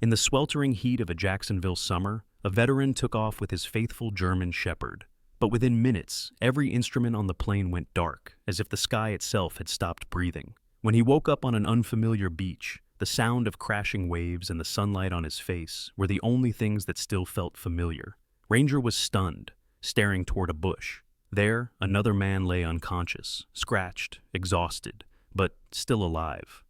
In the sweltering heat of a Jacksonville summer, a veteran took off with his faithful German shepherd. But within minutes, every instrument on the plane went dark, as if the sky itself had stopped breathing. When he woke up on an unfamiliar beach, the sound of crashing waves and the sunlight on his face were the only things that still felt familiar. Ranger was stunned, staring toward a bush. There, another man lay unconscious, scratched, exhausted, but still alive.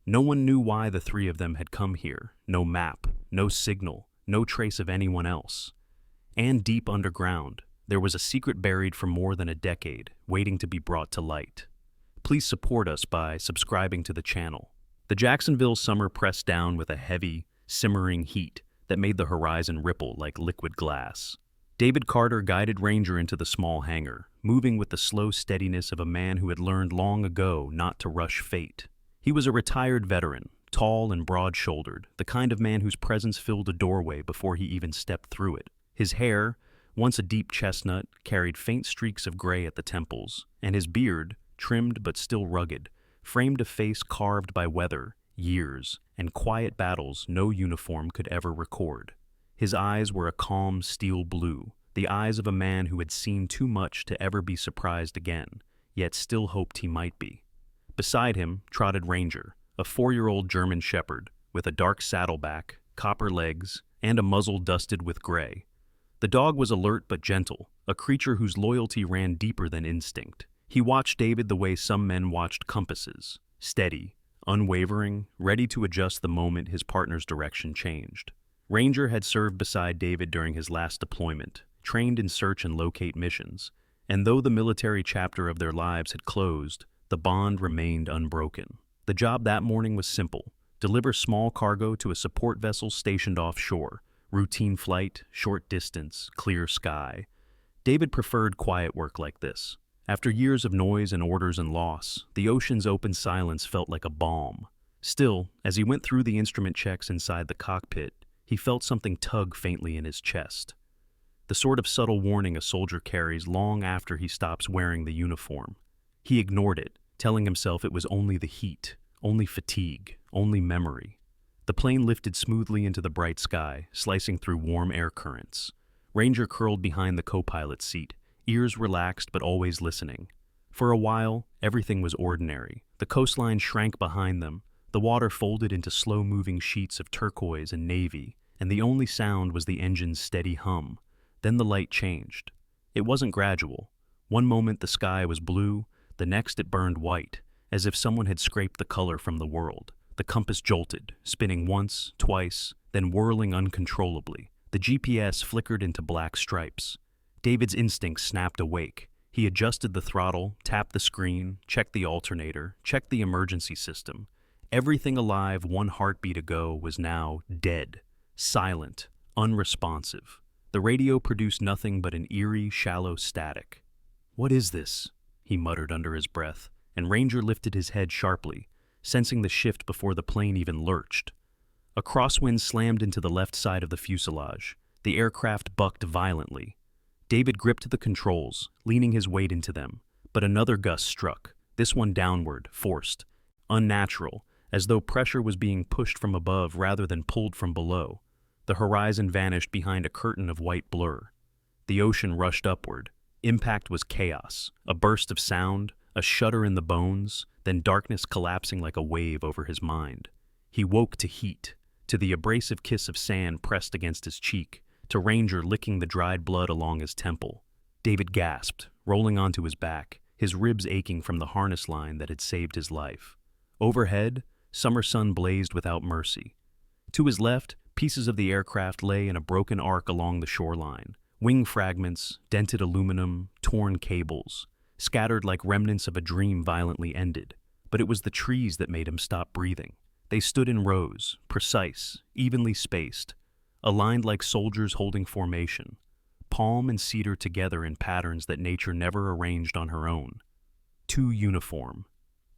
No one knew why the three of them had come here. No map, no signal, no trace of anyone else. And deep underground, there was a secret buried for more than a decade, waiting to be brought to light. Please support us by subscribing to the channel. The Jacksonville summer pressed down with a heavy, simmering heat that made the horizon ripple like liquid glass. David Carter guided Ranger into the small hangar, moving with the slow steadiness of a man who had learned long ago not to rush fate. He was a retired veteran, tall and broad-shouldered, the kind of man whose presence filled a doorway before he even stepped through it. His hair, once a deep chestnut, carried faint streaks of gray at the temples, and his beard, trimmed but still rugged, framed a face carved by weather, years, and quiet battles no uniform could ever record. His eyes were a calm steel blue, the eyes of a man who had seen too much to ever be surprised again, yet still hoped he might be. Beside him trotted Ranger, a 4-year-old German shepherd, with a dark saddleback, copper legs, and a muzzle dusted with gray. The dog was alert but gentle, a creature whose loyalty ran deeper than instinct. He watched David the way some men watched compasses, steady, unwavering, ready to adjust the moment his partner's direction changed. Ranger had served beside David during his last deployment, trained in search and locate missions, and though the military chapter of their lives had closed, the bond remained unbroken. The job that morning was simple: deliver small cargo to a support vessel stationed offshore. Routine flight, short distance, clear sky. David preferred quiet work like this. After years of noise and orders and loss, the ocean's open silence felt like a balm. Still, as he went through the instrument checks inside the cockpit, he felt something tug faintly in his chest. The sort of subtle warning a soldier carries long after he stops wearing the uniform. He ignored it, telling himself it was only the heat, only fatigue, only memory. The plane lifted smoothly into the bright sky, slicing through warm air currents. Ranger curled behind the co-pilot's seat, ears relaxed but always listening. For a while, everything was ordinary. The coastline shrank behind them, the water folded into slow-moving sheets of turquoise and navy, and the only sound was the engine's steady hum. Then the light changed. It wasn't gradual. One moment the sky was blue, the next it burned white, as if someone had scraped the color from the world. The compass jolted, spinning once, twice, then whirling uncontrollably. The GPS flickered into black stripes. David's instincts snapped awake. He adjusted the throttle, tapped the screen, checked the alternator, checked the emergency system. Everything alive 1 heartbeat ago was now dead, silent, unresponsive. The radio produced nothing but an eerie, shallow static. "What is this?" he muttered under his breath, and Ranger lifted his head sharply, sensing the shift before the plane even lurched. A crosswind slammed into the left side of the fuselage. The aircraft bucked violently. David gripped the controls, leaning his weight into them, but another gust struck, this one downward, forced, unnatural, as though pressure was being pushed from above rather than pulled from below. The horizon vanished behind a curtain of white blur. The ocean rushed upward. Impact was chaos, a burst of sound, a shudder in the bones, then darkness collapsing like a wave over his mind. He woke to heat, to the abrasive kiss of sand pressed against his cheek, to Ranger licking the dried blood along his temple. David gasped, rolling onto his back, his ribs aching from the harness line that had saved his life. Overhead, summer sun blazed without mercy. To his left, pieces of the aircraft lay in a broken arc along the shoreline. Wing fragments, dented aluminum, torn cables, scattered like remnants of a dream violently ended. But it was the trees that made him stop breathing. They stood in rows, precise, evenly spaced, aligned like soldiers holding formation, palm and cedar together in patterns that nature never arranged on her own. Too uniform,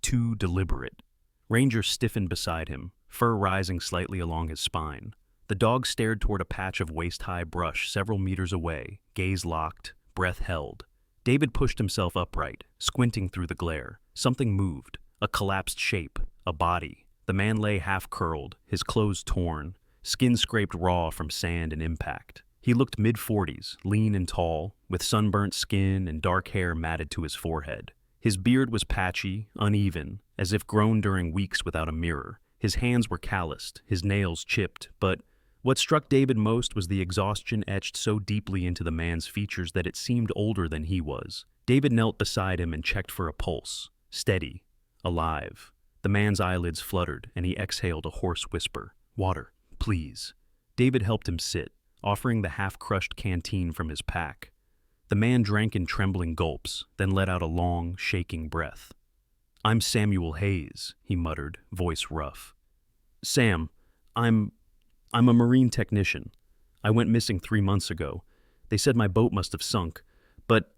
too deliberate. Ranger stiffened beside him, fur rising slightly along his spine. The dog stared toward a patch of waist-high brush several meters away, gaze locked, breath held. David pushed himself upright, squinting through the glare. Something moved, a collapsed shape, a body. The man lay half-curled, his clothes torn, skin scraped raw from sand and impact. He looked mid-40s, lean and tall, with sunburnt skin and dark hair matted to his forehead. His beard was patchy, uneven, as if grown during weeks without a mirror. His hands were calloused, his nails chipped, but what struck David most was the exhaustion etched so deeply into the man's features that it seemed older than he was. David knelt beside him and checked for a pulse. Steady. Alive. The man's eyelids fluttered, and he exhaled a hoarse whisper. "Water, please." David helped him sit, offering the half-crushed canteen from his pack. The man drank in trembling gulps, then let out a long, shaking breath. "I'm Samuel Hayes," he muttered, voice rough. "Sam, I'm a marine technician. I went missing 3 months ago. They said my boat must have sunk, but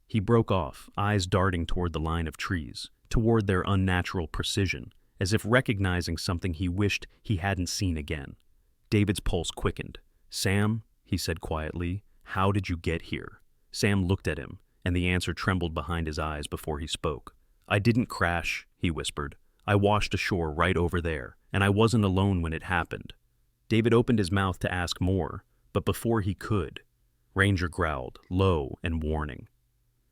He broke off, eyes darting toward the line of trees, toward their unnatural precision, as if recognizing something he wished he hadn't seen again. David's pulse quickened. "Sam," he said quietly, "how did you get here?" Sam looked at him, and the answer trembled behind his eyes before he spoke. "I didn't crash," he whispered. "I washed ashore right over there, and I wasn't alone when it happened." David opened his mouth to ask more, but before he could, Ranger growled, low and warning.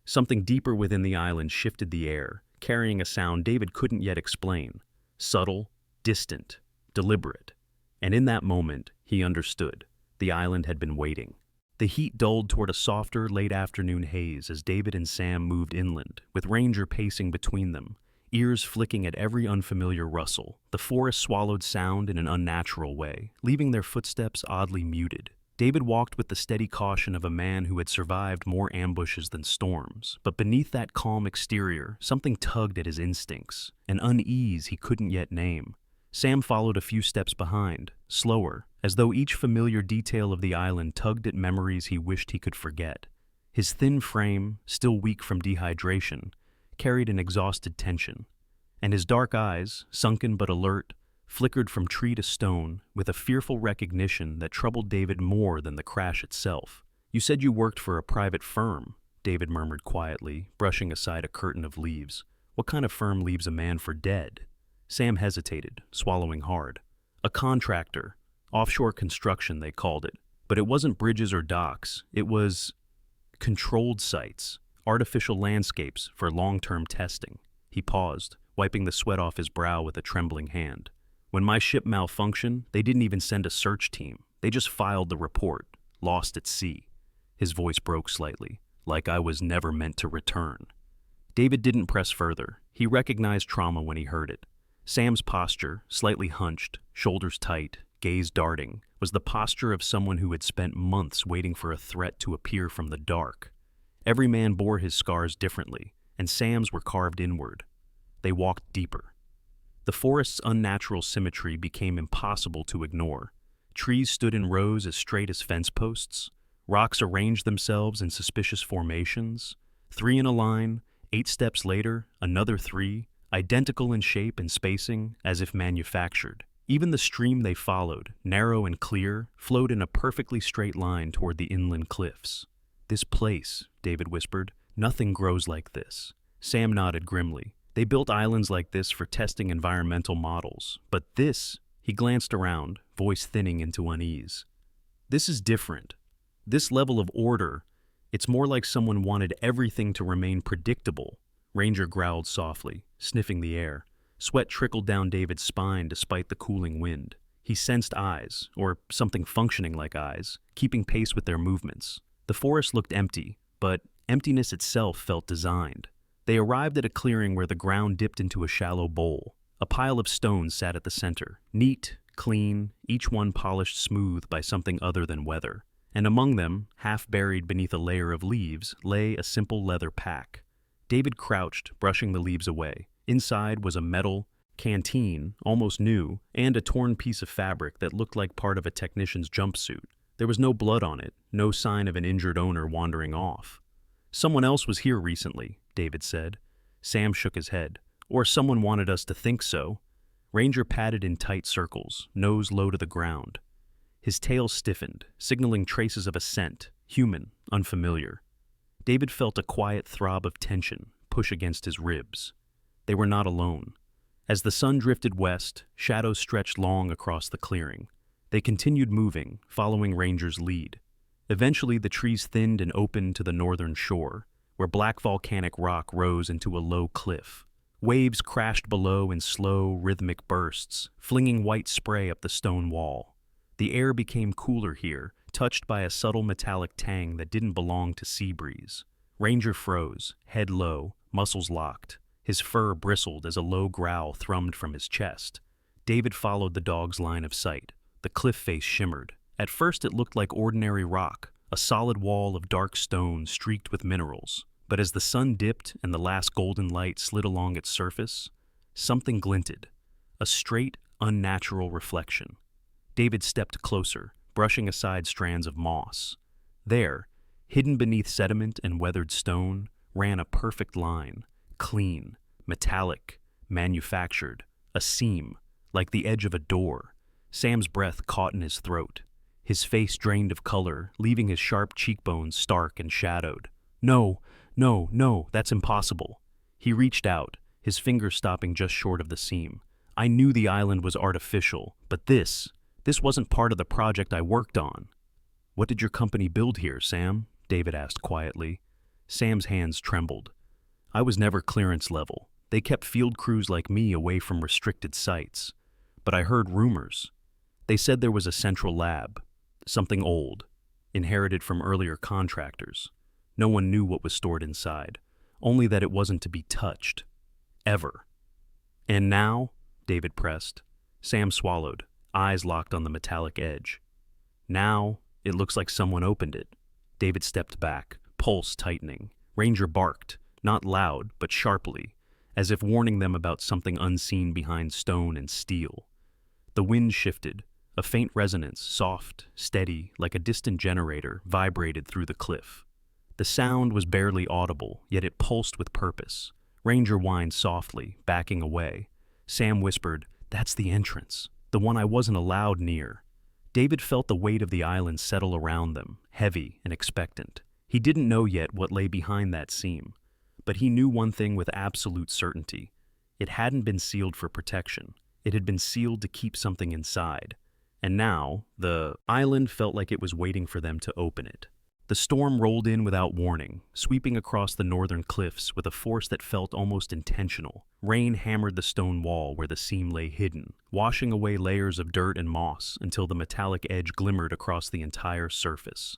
Something deeper within the island shifted the air, carrying a sound David couldn't yet explain. Subtle, distant, deliberate. And in that moment, he understood. The island had been waiting. The heat dulled toward a softer, late-afternoon haze as David and Sam moved inland, with Ranger pacing between them, ears flicking at every unfamiliar rustle. The forest swallowed sound in an unnatural way, leaving their footsteps oddly muted. David walked with the steady caution of a man who had survived more ambushes than storms, but beneath that calm exterior, something tugged at his instincts, an unease he couldn't yet name. Sam followed a few steps behind, slower, as though each familiar detail of the island tugged at memories he wished he could forget. His thin frame, still weak from dehydration, carried an exhausted tension, and his dark eyes, sunken but alert, flickered from tree to stone with a fearful recognition that troubled David more than the crash itself. "You said you worked for a private firm," David murmured quietly, brushing aside a curtain of leaves. "What kind of firm leaves a man for dead?" Sam hesitated, swallowing hard. "A contractor. Offshore construction, they called it. But it wasn't bridges or docks. It was controlled sites. Artificial landscapes for long-term testing." He paused, wiping the sweat off his brow with a trembling hand. "When my ship malfunctioned, they didn't even send a search team. They just filed the report, lost at sea." His voice broke slightly, like I was never meant to return. David didn't press further. He recognized trauma when he heard it. Sam's posture, slightly hunched, shoulders tight, gaze darting, was the posture of someone who had spent months waiting for a threat to appear from the dark. Every man bore his scars differently, and Sam's were carved inward. They walked deeper. The forest's unnatural symmetry became impossible to ignore. Trees stood in rows as straight as fence posts. Rocks arranged themselves in suspicious formations. 3 in a line, 8 steps later, another 3, identical in shape and spacing, as if manufactured. Even the stream they followed, narrow and clear, flowed in a perfectly straight line toward the inland cliffs. "This place," David whispered, "nothing grows like this." Sam nodded grimly. "They built islands like this for testing environmental models, but this," he glanced around, voice thinning into unease. "This is different. This level of order, it's more like someone wanted everything to remain predictable." Ranger growled softly, sniffing the air. Sweat trickled down David's spine despite the cooling wind. He sensed eyes, or something functioning like eyes, keeping pace with their movements. The forest looked empty, but emptiness itself felt designed. They arrived at a clearing where the ground dipped into a shallow bowl. A pile of stones sat at the center, neat, clean, each one polished smooth by something other than weather. And among them, half buried beneath a layer of leaves, lay a simple leather pack. David crouched, brushing the leaves away. Inside was a metal canteen, almost new, and a torn piece of fabric that looked like part of a technician's jumpsuit. There was no blood on it, no sign of an injured owner wandering off. "Someone else was here recently," David said. Sam shook his head. "Or someone wanted us to think so." Ranger padded in tight circles, nose low to the ground. His tail stiffened, signaling traces of a scent, human, unfamiliar. David felt a quiet throb of tension push against his ribs. They were not alone. As the sun drifted west, shadows stretched long across the clearing. They continued moving, following Ranger's lead. Eventually, the trees thinned and opened to the northern shore, where black volcanic rock rose into a low cliff. Waves crashed below in slow, rhythmic bursts, flinging white spray up the stone wall. The air became cooler here, touched by a subtle metallic tang that didn't belong to sea breeze. Ranger froze, head low, muscles locked. His fur bristled as a low growl thrummed from his chest. David followed the dog's line of sight. The cliff face shimmered. At first it looked like ordinary rock, a solid wall of dark stone streaked with minerals. But as the sun dipped and the last golden light slid along its surface, something glinted. A straight, unnatural reflection. David stepped closer, brushing aside strands of moss. There, hidden beneath sediment and weathered stone, ran a perfect line, clean, metallic, manufactured, a seam, like the edge of a door. Sam's breath caught in his throat. His face drained of color, leaving his sharp cheekbones stark and shadowed. No, no, no, that's impossible. He reached out, his fingers stopping just short of the seam. I knew the island was artificial, but this wasn't part of the project I worked on. What did your company build here, Sam? David asked quietly. Sam's hands trembled. I was never clearance level. They kept field crews like me away from restricted sites. But I heard rumors. They said there was a central lab, something old, inherited from earlier contractors. No one knew what was stored inside, only that it wasn't to be touched. Ever. And now? David pressed. Sam swallowed, eyes locked on the metallic edge. Now, it looks like someone opened it. David stepped back, pulse tightening. Ranger barked, not loud, but sharply, as if warning them about something unseen behind stone and steel. The wind shifted. A faint resonance, soft, steady, like a distant generator, vibrated through the cliff. The sound was barely audible, yet it pulsed with purpose. Ranger whined softly, backing away. Sam whispered, "That's the entrance, the one I wasn't allowed near." David felt the weight of the island settle around them, heavy and expectant. He didn't know yet what lay behind that seam, but he knew one thing with absolute certainty. It hadn't been sealed for protection. It had been sealed to keep something inside. And now, the island felt like it was waiting for them to open it. The storm rolled in without warning, sweeping across the northern cliffs with a force that felt almost intentional. Rain hammered the stone wall where the seam lay hidden, washing away layers of dirt and moss until the metallic edge glimmered across the entire surface.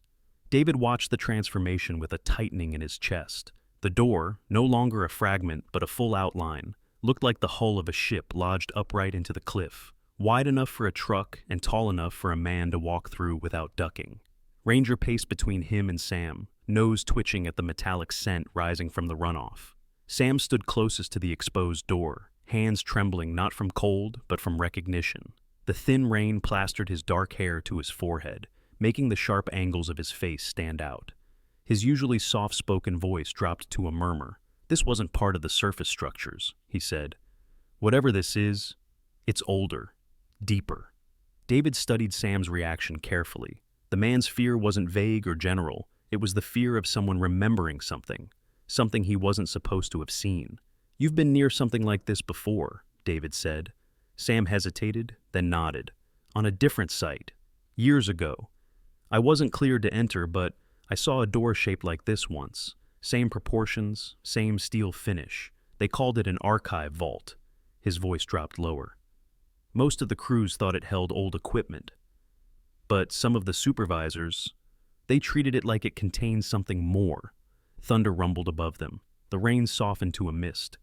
David watched the transformation with a tightening in his chest. The door, no longer a fragment but a full outline, looked like the hull of a ship lodged upright into the cliff, wide enough for a truck and tall enough for a man to walk through without ducking. Ranger paced between him and Sam, nose twitching at the metallic scent rising from the runoff. Sam stood closest to the exposed door, hands trembling not from cold but from recognition. The thin rain plastered his dark hair to his forehead, making the sharp angles of his face stand out. His usually soft-spoken voice dropped to a murmur. "This wasn't part of the surface structures," he said. "Whatever this is, it's older, deeper." David studied Sam's reaction carefully. The man's fear wasn't vague or general. It was the fear of someone remembering something he wasn't supposed to have seen. "You've been near something like this before," David said. Sam hesitated, then nodded. "On a different site. Years ago. I wasn't cleared to enter, but I saw a door shaped like this once. Same proportions, same steel finish. They called it an archive vault." His voice dropped lower. "Most of the crews thought it held old equipment. But some of the supervisors, they treated it like it contained something more." Thunder rumbled above them. The rain softened to a mist.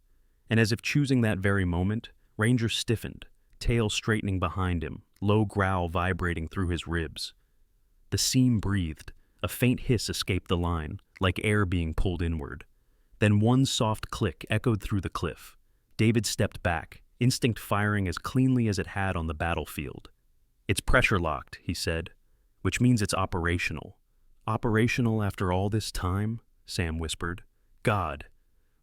And as if choosing that very moment, Ranger stiffened, tail straightening behind him, low growl vibrating through his ribs. The seam breathed. A faint hiss escaped the line, like air being pulled inward. Then one soft click echoed through the cliff. David stepped back, instinct firing as cleanly as it had on the battlefield. "It's pressure locked," he said, "which means it's operational." "Operational after all this time?" Sam whispered. "God."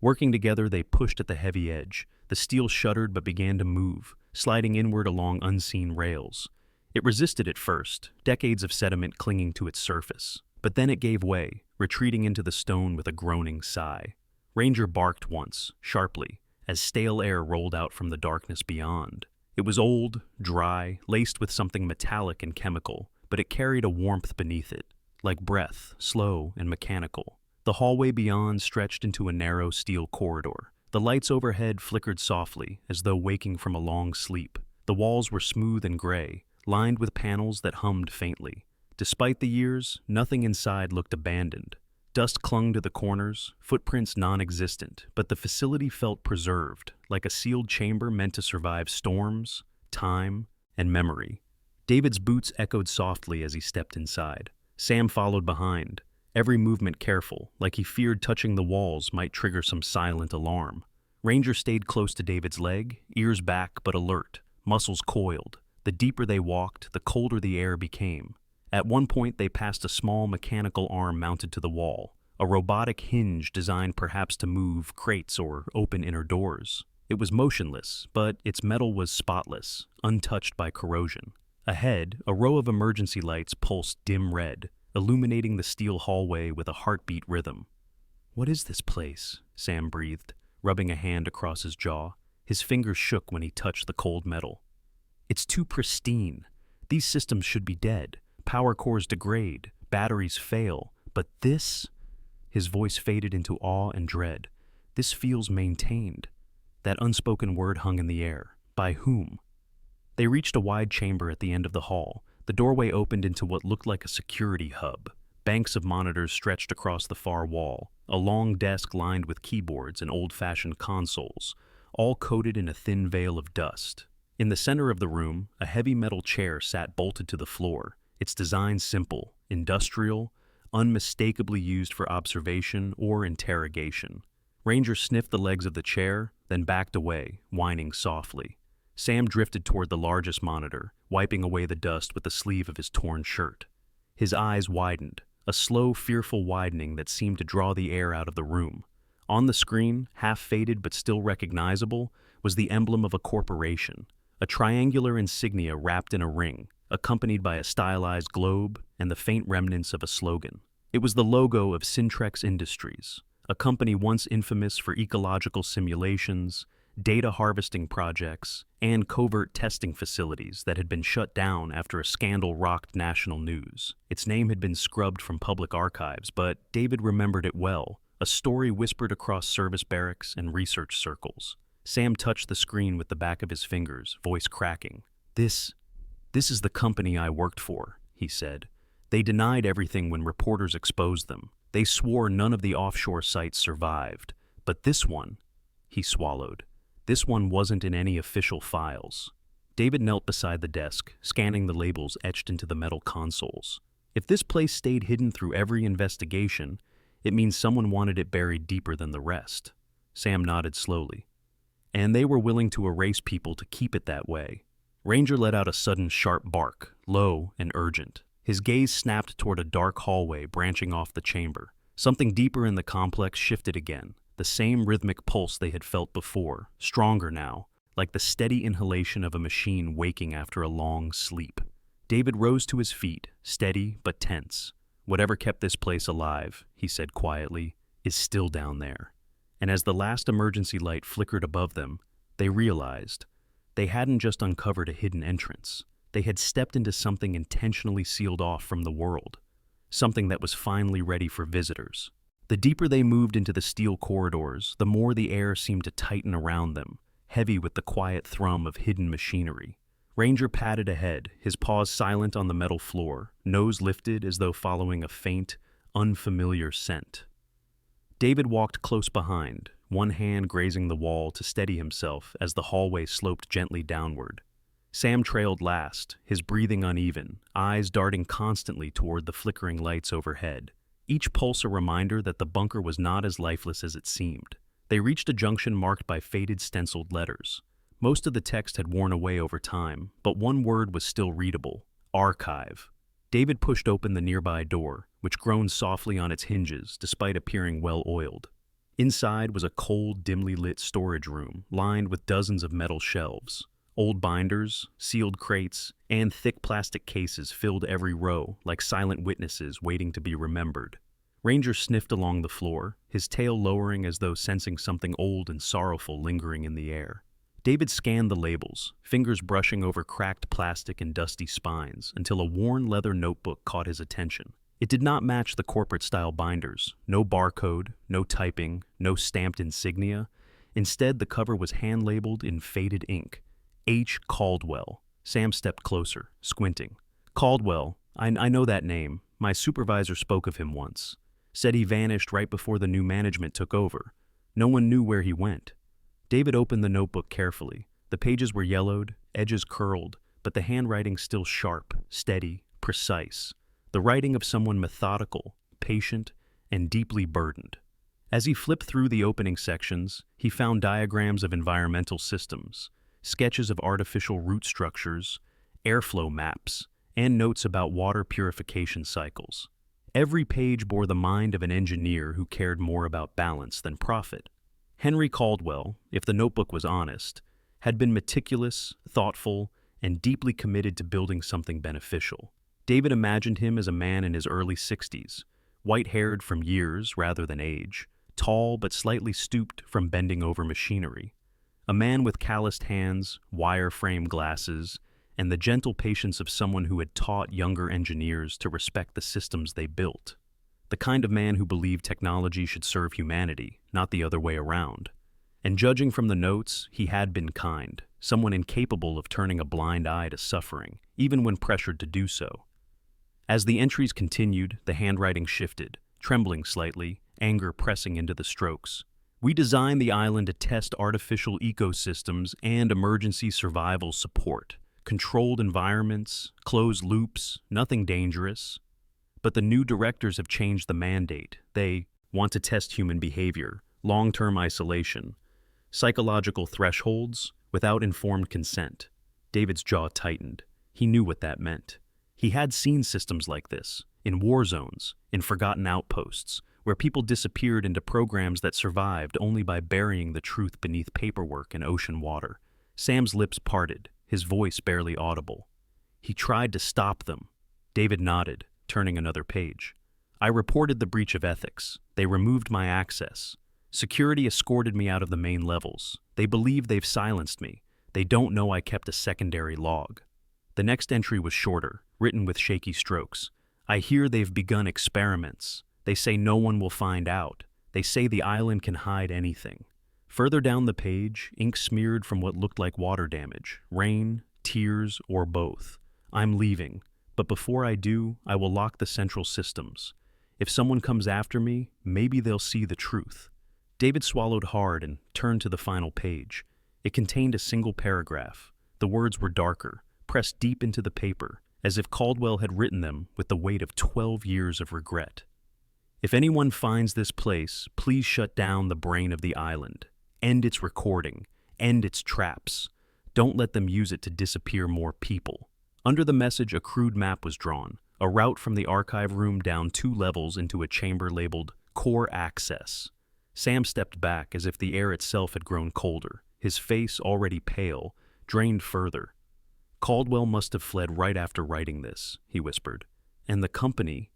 Working together, they pushed at the heavy edge. The steel shuddered but began to move, sliding inward along unseen rails. It resisted at first, decades of sediment clinging to its surface. But then it gave way, retreating into the stone with a groaning sigh. Ranger barked once, sharply, as stale air rolled out from the darkness beyond. It was old, dry, laced with something metallic and chemical, but it carried a warmth beneath it, like breath, slow and mechanical. The hallway beyond stretched into a narrow steel corridor. The lights overhead flickered softly, as though waking from a long sleep. The walls were smooth and gray, lined with panels that hummed faintly. Despite the years, nothing inside looked abandoned. Dust clung to the corners, footprints non-existent, but the facility felt preserved, like a sealed chamber meant to survive storms, time, and memory. David's boots echoed softly as he stepped inside. Sam followed behind, every movement careful, like he feared touching the walls might trigger some silent alarm. Ranger stayed close to David's leg, ears back but alert, muscles coiled. The deeper they walked, the colder the air became. At one point, they passed a small mechanical arm mounted to the wall, a robotic hinge designed perhaps to move crates or open inner doors. It was motionless, but its metal was spotless, untouched by corrosion. Ahead, a row of emergency lights pulsed dim red, illuminating the steel hallway with a heartbeat rhythm. "What is this place?" Sam breathed, rubbing a hand across his jaw. His fingers shook when he touched the cold metal. "It's too pristine. These systems should be dead. Power cores degrade, batteries fail, but this..." His voice faded into awe and dread. "This feels maintained." That unspoken word hung in the air. By whom? They reached a wide chamber at the end of the hall. The doorway opened into what looked like a security hub. Banks of monitors stretched across the far wall, a long desk lined with keyboards and old-fashioned consoles, all coated in a thin veil of dust. In the center of the room, a heavy metal chair sat bolted to the floor, its design simple, industrial, unmistakably used for observation or interrogation. Ranger sniffed the legs of the chair, then backed away, whining softly. Sam drifted toward the largest monitor, wiping away the dust with the sleeve of his torn shirt. His eyes widened, a slow, fearful widening that seemed to draw the air out of the room. On the screen, half faded but still recognizable, was the emblem of a corporation, a triangular insignia wrapped in a ring, accompanied by a stylized globe and the faint remnants of a slogan. It was the logo of Syntrex Industries, a company once infamous for ecological simulations, data harvesting projects, and covert testing facilities that had been shut down after a scandal rocked national news. Its name had been scrubbed from public archives, but David remembered it well, a story whispered across service barracks and research circles. Sam touched the screen with the back of his fingers, voice cracking. This is the company I worked for," he said. "They denied everything when reporters exposed them. They swore none of the offshore sites survived. But this one," he swallowed, "this one wasn't in any official files." David knelt beside the desk, scanning the labels etched into the metal consoles. If this place stayed hidden through every investigation, it means someone wanted it buried deeper than the rest. Sam nodded slowly. "And they were willing to erase people to keep it that way." Ranger let out a sudden sharp bark, low and urgent. His gaze snapped toward a dark hallway branching off the chamber. Something deeper in the complex shifted again, the same rhythmic pulse they had felt before, stronger now, like the steady inhalation of a machine waking after a long sleep. David rose to his feet, steady but tense. "Whatever kept this place alive," he said quietly, "is still down there." And as the last emergency light flickered above them, they realized they hadn't just uncovered a hidden entrance. They had stepped into something intentionally sealed off from the world, something that was finally ready for visitors. The deeper they moved into the steel corridors, the more the air seemed to tighten around them, heavy with the quiet thrum of hidden machinery. Ranger padded ahead, his paws silent on the metal floor, nose lifted as though following a faint, unfamiliar scent. David walked close behind, one hand grazing the wall to steady himself as the hallway sloped gently downward. Sam trailed last, his breathing uneven, eyes darting constantly toward the flickering lights overhead. Each pulse a reminder that the bunker was not as lifeless as it seemed. They reached a junction marked by faded stenciled letters. Most of the text had worn away over time, but one word was still readable: archive. David pushed open the nearby door, which groaned softly on its hinges despite appearing well-oiled. Inside was a cold, dimly lit storage room lined with dozens of metal shelves. Old binders, sealed crates, and thick plastic cases filled every row like silent witnesses waiting to be remembered. Ranger sniffed along the floor, his tail lowering as though sensing something old and sorrowful lingering in the air. David scanned the labels, fingers brushing over cracked plastic and dusty spines, until a worn leather notebook caught his attention. It did not match the corporate-style binders. No barcode, no typing, no stamped insignia. Instead, the cover was hand-labeled in faded ink. H. Caldwell. Sam stepped closer, squinting. Caldwell, I know that name. My supervisor spoke of him once. Said he vanished right before the new management took over. No one knew where he went. David opened the notebook carefully. The pages were yellowed, edges curled, but the handwriting still sharp, steady, precise. The writing of someone methodical, patient, and deeply burdened. As he flipped through the opening sections, he found diagrams of environmental systems, sketches of artificial root structures, airflow maps, and notes about water purification cycles. Every page bore the mind of an engineer who cared more about balance than profit. Henry Caldwell, if the notebook was honest, had been meticulous, thoughtful, and deeply committed to building something beneficial. David imagined him as a man in his early 60s, white-haired from years rather than age, tall but slightly stooped from bending over machinery. A man with calloused hands, wire-frame glasses, and the gentle patience of someone who had taught younger engineers to respect the systems they built. The kind of man who believed technology should serve humanity, not the other way around. And judging from the notes, he had been kind, someone incapable of turning a blind eye to suffering, even when pressured to do so. As the entries continued, the handwriting shifted, trembling slightly, anger pressing into the strokes. We designed the island to test artificial ecosystems and emergency survival support. Controlled environments, closed loops, nothing dangerous. But the new directors have changed the mandate. They want to test human behavior, long-term isolation, psychological thresholds without informed consent. David's jaw tightened. He knew what that meant. He had seen systems like this, in war zones, in forgotten outposts, where people disappeared into programs that survived only by burying the truth beneath paperwork and ocean water. Sam's lips parted, his voice barely audible. He tried to stop them. David nodded, turning another page. I reported the breach of ethics. They removed my access. Security escorted me out of the main levels. They believe they've silenced me. They don't know I kept a secondary log. The next entry was shorter, written with shaky strokes. I hear they've begun experiments. They say no one will find out. They say the island can hide anything. Further down the page, ink smeared from what looked like water damage, rain, tears, or both. I'm leaving, but before I do, I will lock the central systems. If someone comes after me, maybe they'll see the truth. David swallowed hard and turned to the final page. It contained a single paragraph. The words were darker, pressed deep into the paper, as if Caldwell had written them with the weight of 12 years of regret. If anyone finds this place, please shut down the brain of the island. End its recording. End its traps. Don't let them use it to disappear more people. Under the message, a crude map was drawn, a route from the archive room down 2 levels into a chamber labeled Core Access. Sam stepped back as if the air itself had grown colder, his face, already pale, drained further. Caldwell must have fled right after writing this, he whispered. And the company,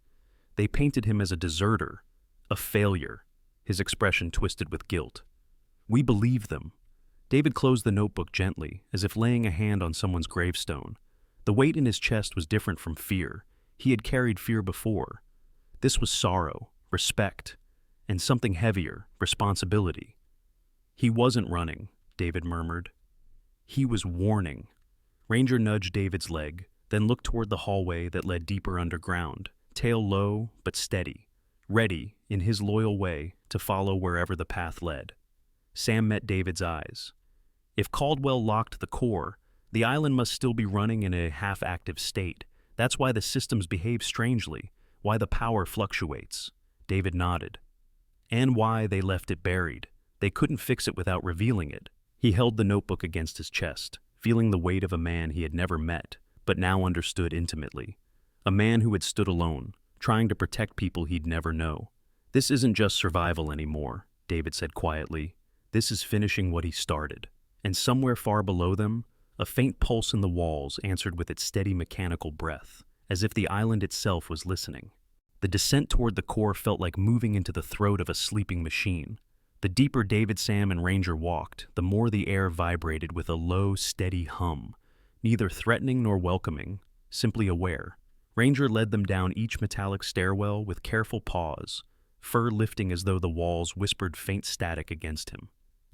they painted him as a deserter, a failure, his expression twisted with guilt. We believe them. David closed the notebook gently, as if laying a hand on someone's gravestone. The weight in his chest was different from fear. He had carried fear before. This was sorrow, respect, and something heavier, responsibility. He wasn't running, David murmured. He was warning. Ranger nudged David's leg, then looked toward the hallway that led deeper underground, tail low but steady, ready, in his loyal way, to follow wherever the path led. Sam met David's eyes. If Caldwell locked the core, the island must still be running in a half-active state. That's why the systems behave strangely, why the power fluctuates. David nodded. And why they left it buried. They couldn't fix it without revealing it. He held the notebook against his chest, feeling the weight of a man he had never met, but now understood intimately. A man who had stood alone, trying to protect people he'd never know. This isn't just survival anymore, David said quietly. This is finishing what he started. And somewhere far below them, a faint pulse in the walls answered with its steady mechanical breath, as if the island itself was listening. The descent toward the core felt like moving into the throat of a sleeping machine. The deeper David, Sam, and Ranger walked, the more the air vibrated with a low, steady hum, neither threatening nor welcoming, simply aware. Ranger led them down each metallic stairwell with careful pause, fur lifting as though the walls whispered faint static against him.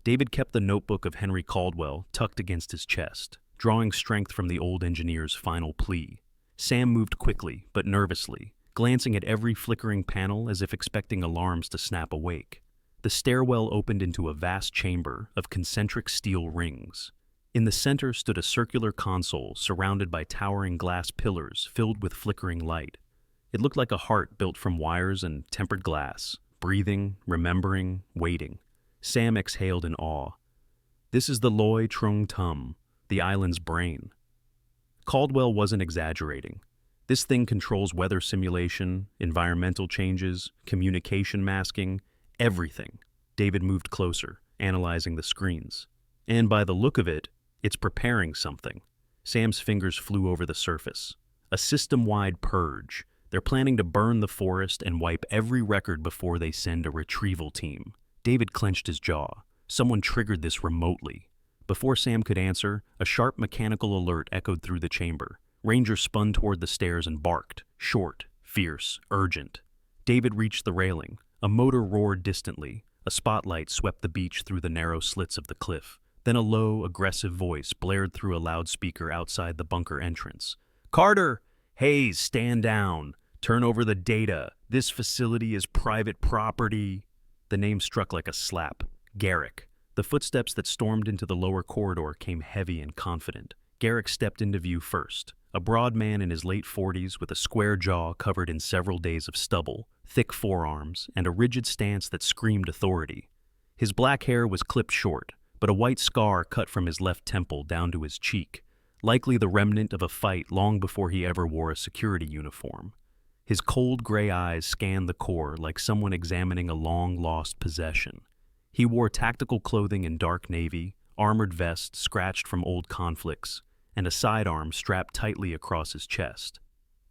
David kept the notebook of Henry Caldwell tucked against his chest, drawing strength from the old engineer's final plea. Sam moved quickly, but nervously, glancing at every flickering panel as if expecting alarms to snap awake. The stairwell opened into a vast chamber of concentric steel rings. In the center stood a circular console surrounded by towering glass pillars filled with flickering light. It looked like a heart built from wires and tempered glass, breathing, remembering, waiting. Sam exhaled in awe. This is the Loy Trung Tum, the island's brain. Caldwell wasn't exaggerating. This thing controls weather simulation, environmental changes, communication masking, everything. David moved closer, analyzing the screens. And by the look of it, it's preparing something. Sam's fingers flew over the surface. A system-wide purge. They're planning to burn the forest and wipe every record before they send a retrieval team. David clenched his jaw. Someone triggered this remotely. Before Sam could answer, a sharp mechanical alert echoed through the chamber. Ranger spun toward the stairs and barked, short, fierce, urgent. David reached the railing. A motor roared distantly. A spotlight swept the beach through the narrow slits of the cliff. Then a low, aggressive voice blared through a loudspeaker outside the bunker entrance. "Carter! Hayes, stand down. Turn over the data. This facility is private property." The name struck like a slap. Garrick. The footsteps that stormed into the lower corridor came heavy and confident. Garrick stepped into view first. A broad man in his late 40s with a square jaw covered in several days of stubble, thick forearms, and a rigid stance that screamed authority. His black hair was clipped short, but a white scar cut from his left temple down to his cheek, likely the remnant of a fight long before he ever wore a security uniform. His cold gray eyes scanned the core like someone examining a long-lost possession. He wore tactical clothing in dark navy, armored vest scratched from old conflicts, and a sidearm strapped tightly across his chest.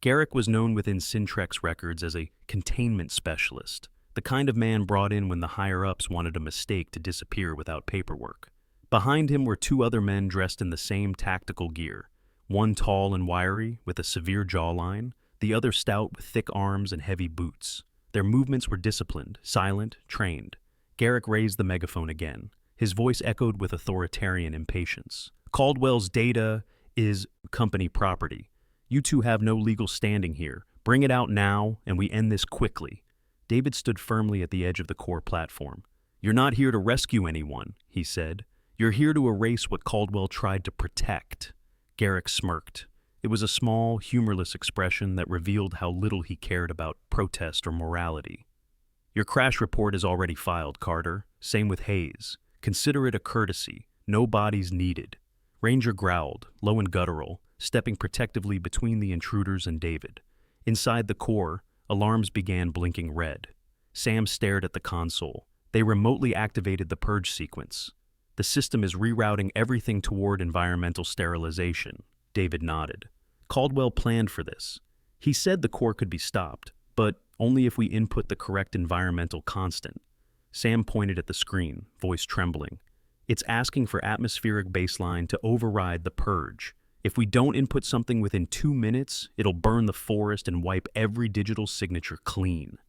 Garrick was known within Syntrex records as a containment specialist, the kind of man brought in when the higher-ups wanted a mistake to disappear without paperwork. Behind him were two other men dressed in the same tactical gear, one tall and wiry, with a severe jawline, the other stout with thick arms and heavy boots. Their movements were disciplined, silent, trained. Garrick raised the megaphone again. His voice echoed with authoritarian impatience. "Caldwell's data is company property. You two have no legal standing here. Bring it out now, and we end this quickly." David stood firmly at the edge of the core platform. "You're not here to rescue anyone," he said. "You're here to erase what Caldwell tried to protect." Garrick smirked. It was a small, humorless expression that revealed how little he cared about protest or morality. "Your crash report is already filed, Carter. Same with Hayes. Consider it a courtesy. No bodies needed." Ranger growled, low and guttural, stepping protectively between the intruders and David. Inside the core, alarms began blinking red. Sam stared at the console. They remotely activated the purge sequence. "The system is rerouting everything toward environmental sterilization." David nodded. "Caldwell planned for this. He said the core could be stopped, but only if we input the correct environmental constant." Sam pointed at the screen, voice trembling. "It's asking for atmospheric baseline to override the purge. If we don't input something within 2 minutes, it'll burn the forest and wipe every digital signature clean."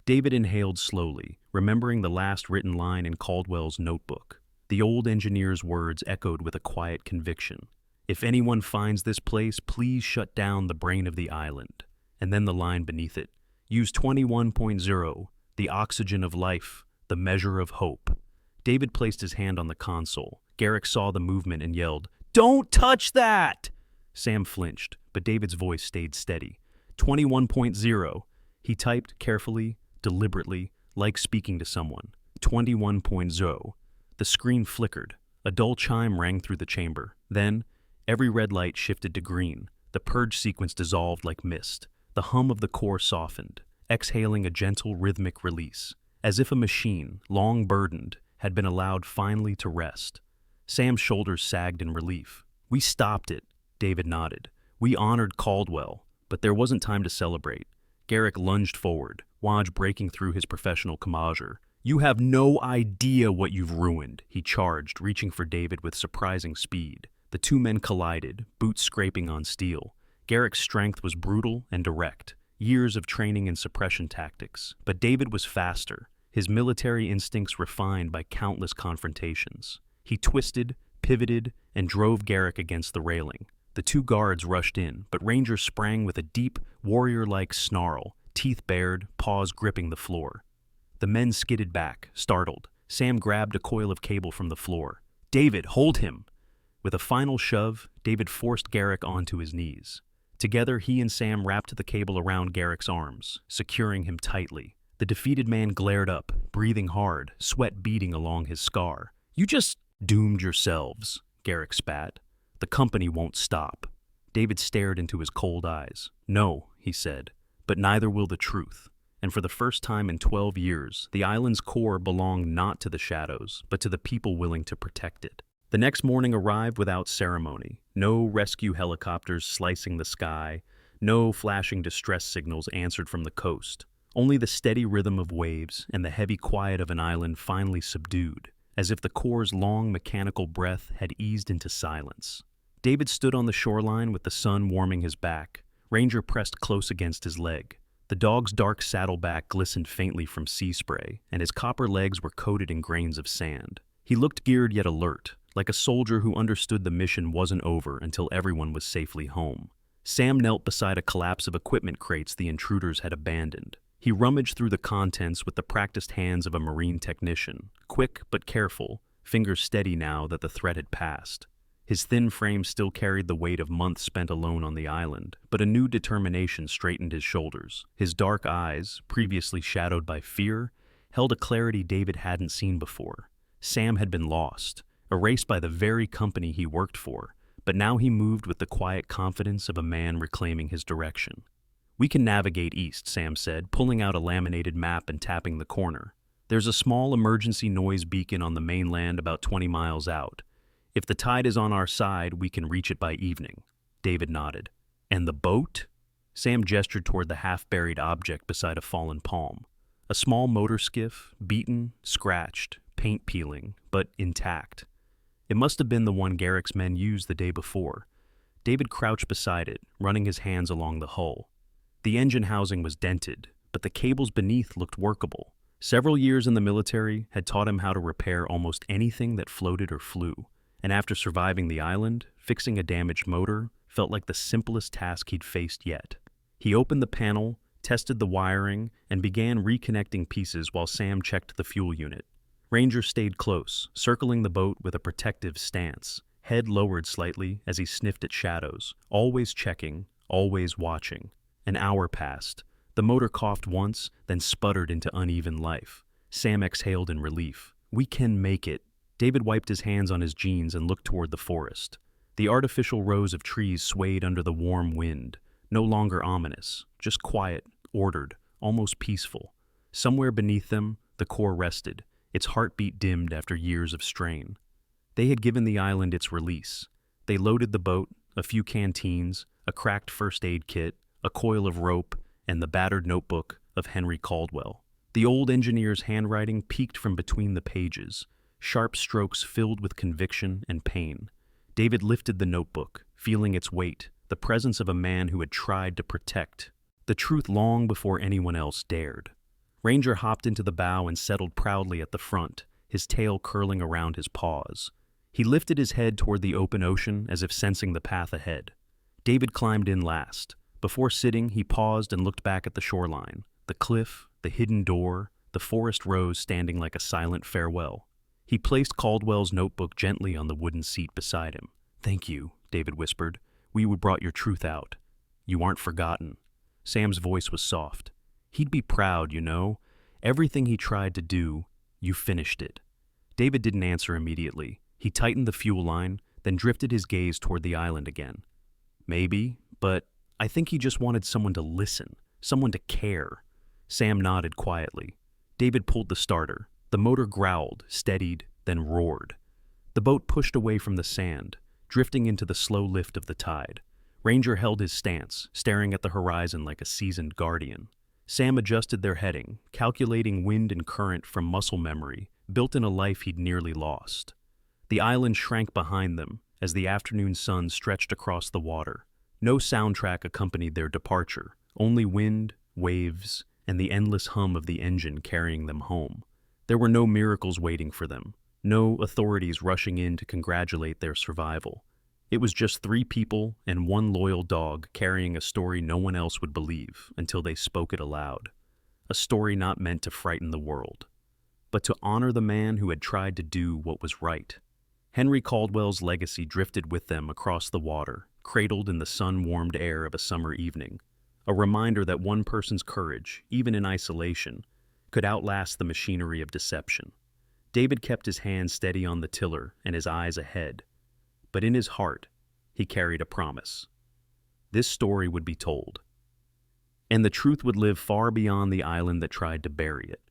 David inhaled slowly, remembering the last written line in Caldwell's notebook. The old engineer's words echoed with a quiet conviction. "If anyone finds this place, please shut down the brain of the island." And then the line beneath it. "Use 21.0, the oxygen of life, the measure of hope." David placed his hand on the console. Garrick saw the movement and yelled, "Don't touch that!" Sam flinched, but David's voice stayed steady. 21.0. He typed carefully, deliberately, like speaking to someone. 21.0. The screen flickered. A dull chime rang through the chamber. Then, every red light shifted to green. The purge sequence dissolved like mist. The hum of the core softened, exhaling a gentle rhythmic release, as if a machine, long burdened, had been allowed finally to rest. Sam's shoulders sagged in relief. "We stopped it," David nodded. "We honored Caldwell." But there wasn't time to celebrate. Garrick lunged forward, Waj breaking through his professional composure. "You have no idea what you've ruined," he charged, reaching for David with surprising speed. The two men collided, boots scraping on steel. Garrick's strength was brutal and direct, years of training in suppression tactics. But David was faster, his military instincts refined by countless confrontations. He twisted, pivoted, and drove Garrick against the railing. The two guards rushed in, but Ranger sprang with a deep, warrior-like snarl, teeth bared, paws gripping the floor. The men skidded back, startled. Sam grabbed a coil of cable from the floor. "David, hold him!" With a final shove, David forced Garrick onto his knees. Together, he and Sam wrapped the cable around Garrick's arms, securing him tightly. The defeated man glared up, breathing hard, sweat beading along his scar. "You just doomed yourselves," Garrick spat. "The company won't stop." David stared into his cold eyes. "No," he said, "but neither will the truth." And for the first time in 12 years, the island's core belonged not to the shadows, but to the people willing to protect it. The next morning arrived without ceremony. No rescue helicopters slicing the sky, no flashing distress signals answered from the coast. Only the steady rhythm of waves and the heavy quiet of an island finally subdued, as if the core's long mechanical breath had eased into silence. David stood on the shoreline with the sun warming his back. Ranger pressed close against his leg. The dog's dark saddleback glistened faintly from sea spray, and his copper legs were coated in grains of sand. He looked geared yet alert, like a soldier who understood the mission wasn't over until everyone was safely home. Sam knelt beside a collapse of equipment crates the intruders had abandoned. He rummaged through the contents with the practiced hands of a marine technician, quick but careful, fingers steady now that the threat had passed. His thin frame still carried the weight of months spent alone on the island, but a new determination straightened his shoulders. His dark eyes, previously shadowed by fear, held a clarity David hadn't seen before. Sam had been lost, erased by the very company he worked for, but now he moved with the quiet confidence of a man reclaiming his direction. "We can navigate east," Sam said, pulling out a laminated map and tapping the corner. "There's a small emergency noise beacon on the mainland about 20 miles out. If the tide is on our side, we can reach it by evening." David nodded. "And the boat?" Sam gestured toward the half-buried object beside a fallen palm. A small motor skiff, beaten, scratched, paint peeling, but intact. It must have been the one Garrick's men used the day before. David crouched beside it, running his hands along the hull. The engine housing was dented, but the cables beneath looked workable. Several years in the military had taught him how to repair almost anything that floated or flew, and after surviving the island, fixing a damaged motor felt like the simplest task he'd faced yet. He opened the panel, tested the wiring, and began reconnecting pieces while Sam checked the fuel unit. Ranger stayed close, circling the boat with a protective stance, head lowered slightly as he sniffed at shadows, always checking, always watching. An hour passed. The motor coughed once, then sputtered into uneven life. Sam exhaled in relief. "We can make it." David wiped his hands on his jeans and looked toward the forest. The artificial rows of trees swayed under the warm wind, no longer ominous, just quiet, ordered, almost peaceful. Somewhere beneath them, the core rested, its heartbeat dimmed after years of strain. They had given the island its release. They loaded the boat, a few canteens, a cracked first aid kit, a coil of rope, and the battered notebook of Henry Caldwell. The old engineer's handwriting peeked from between the pages, sharp strokes filled with conviction and pain. David lifted the notebook, feeling its weight, the presence of a man who had tried to protect the truth long before anyone else dared. Ranger hopped into the bow and settled proudly at the front, his tail curling around his paws. He lifted his head toward the open ocean as if sensing the path ahead. David climbed in last. Before sitting, he paused and looked back at the shoreline, the cliff, the hidden door, the forest rose standing like a silent farewell. He placed Caldwell's notebook gently on the wooden seat beside him. "Thank you," David whispered. "We brought your truth out. You aren't forgotten." Sam's voice was soft. "He'd be proud, you know. Everything he tried to do, you finished it." David didn't answer immediately. He tightened the fuel line, then drifted his gaze toward the island again. "Maybe, but I think he just wanted someone to listen, someone to care." Sam nodded quietly. David pulled the starter. The motor growled, steadied, then roared. The boat pushed away from the sand, drifting into the slow lift of the tide. Ranger held his stance, staring at the horizon like a seasoned guardian. Sam adjusted their heading, calculating wind and current from muscle memory, built in a life he'd nearly lost. The island shrank behind them as the afternoon sun stretched across the water. No soundtrack accompanied their departure, only wind, waves, and the endless hum of the engine carrying them home. There were no miracles waiting for them, no authorities rushing in to congratulate their survival. It was just three people and one loyal dog carrying a story no one else would believe until they spoke it aloud. A story not meant to frighten the world, but to honor the man who had tried to do what was right. Henry Caldwell's legacy drifted with them across the water, cradled in the sun-warmed air of a summer evening. A reminder that one person's courage, even in isolation, could outlast the machinery of deception. David kept his hands steady on the tiller and his eyes ahead. But in his heart, he carried a promise. This story would be told, and the truth would live far beyond the island that tried to bury it.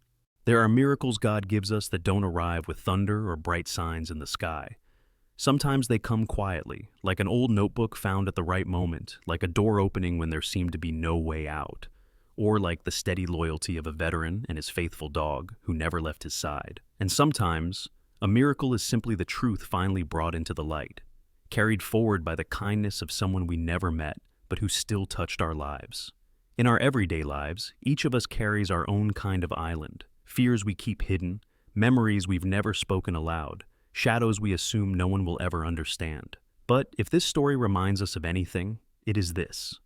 There are miracles God gives us that don't arrive with thunder or bright signs in the sky. Sometimes they come quietly, like an old notebook found at the right moment, like a door opening when there seemed to be no way out, or like the steady loyalty of a veteran and his faithful dog who never left his side. And sometimes, a miracle is simply the truth finally brought into the light, carried forward by the kindness of someone we never met, but who still touched our lives. In our everyday lives, each of us carries our own kind of island, fears we keep hidden, memories we've never spoken aloud, shadows we assume no one will ever understand. But if this story reminds us of anything, it is this.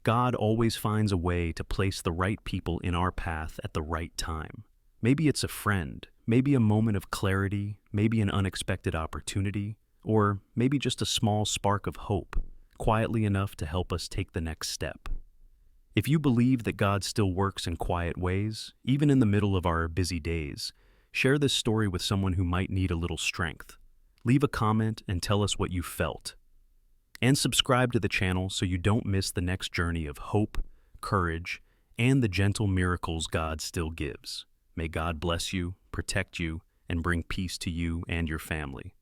God always finds a way to place the right people in our path at the right time. Maybe it's a friend, maybe a moment of clarity, maybe an unexpected opportunity, or maybe just a small spark of hope, quietly enough to help us take the next step. If you believe that God still works in quiet ways, even in the middle of our busy days, share this story with someone who might need a little strength. Leave a comment and tell us what you felt. And subscribe to the channel so you don't miss the next journey of hope, courage, and the gentle miracles God still gives. May God bless you, protect you, and bring peace to you and your family.